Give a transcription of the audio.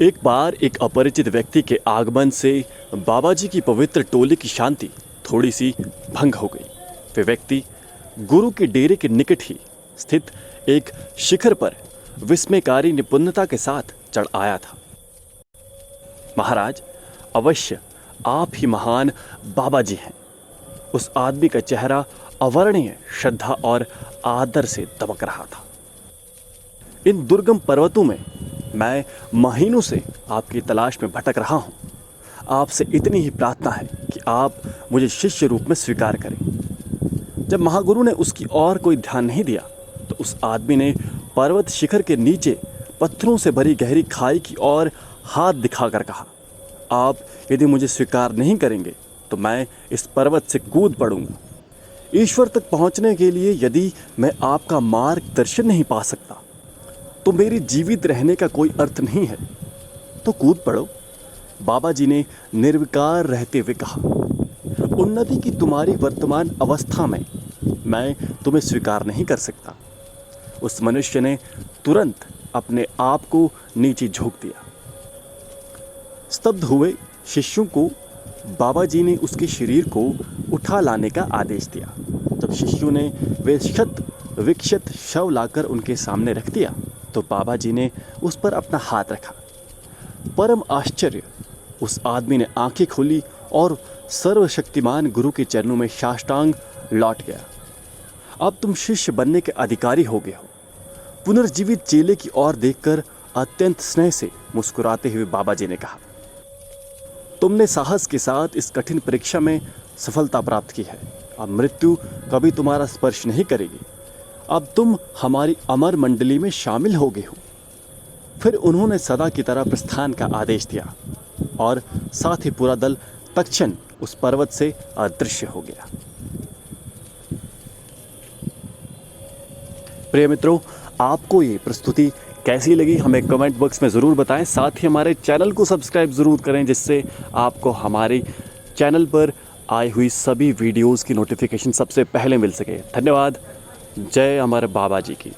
एक बार एक अपरिचित व्यक्ति के आगमन से बाबा जी की पवित्र टोली की शांति थोड़ी सी भंग हो गई। वे व्यक्ति गुरु के डेरे के निकट ही स्थित एक शिखर पर विस्मयकारी निपुणता के साथ चढ़ आया था। महाराज, अवश्य आप ही महान बाबा जी हैं। उस आदमी का चेहरा अवर्णीय श्रद्धा और आदर से दमक रहा था। इन दुर्गम पर्वतों में मैं महीनों से आपकी तलाश में भटक रहा हूं। आपसे इतनी ही प्रार्थना है कि आप मुझे शिष्य रूप में स्वीकार करें। जब महागुरु ने उसकी ओर कोई ध्यान नहीं दिया तो उस आदमी ने पर्वत शिखर के नीचे पत्थरों से भरी गहरी खाई की ओर हाथ दिखाकर कहा, आप यदि मुझे स्वीकार नहीं करेंगे तो मैं इस पर्वत से कूद पड़ूंगा। ईश्वर तक पहुंचने के लिए यदि मैं आपका मार्गदर्शन नहीं पा सकता तो मेरी जीवित रहने का कोई अर्थ नहीं है। तो कूद पड़ो। बाबा जी ने निर्विकार रहते हुए कहा, उन्नति की तुम्हारी वर्तमान अवस्था में मैं तुम्हें स्वीकार नहीं कर सकता। उस मनुष्य ने तुरंत अपने आप को नीचे झोंक दिया। स्तब्ध हुए शिष्यों को बाबा जी ने उसके शरीर को उठा लाने का आदेश दिया। जब शिष्यों ने वे शत विक्षत शव लाकर उनके सामने रख दिया तो बाबा जी ने उस पर अपना हाथ रखा। परम आश्चर्य, उस आदमी ने आंखें खोली और सर्वशक्तिमान गुरु के चरणों में साष्टांग लौट गया। अब तुम शिष्य बनने के अधिकारी हो गए हो। पुनर्जीवित चेले की ओर देखकर अत्यंत स्नेह से मुस्कुराते हुए बाबा जी ने कहा, तुमने साहस के साथ इस कठिन परीक्षा में सफलता प्राप्त की है। अब मृत्यु कभी तुम्हारा स्पर्श नहीं करेगी। अब तुम हमारी अमर मंडली में शामिल हो गए हो। फिर उन्होंने सदा की तरह प्रस्थान का आदेश दिया और साथ ही पूरा दल तत्क्षण उस पर्वत से अदृश्य हो गया। प्रिय मित्रों, आपको ये प्रस्तुति कैसी लगी हमें कमेंट बॉक्स में ज़रूर बताएं। साथ ही हमारे चैनल को सब्सक्राइब ज़रूर करें जिससे आपको हमारे चैनल पर आई हुई सभी वीडियोस की नोटिफिकेशन सबसे पहले मिल सके। धन्यवाद। जय अमर बाबा जी की।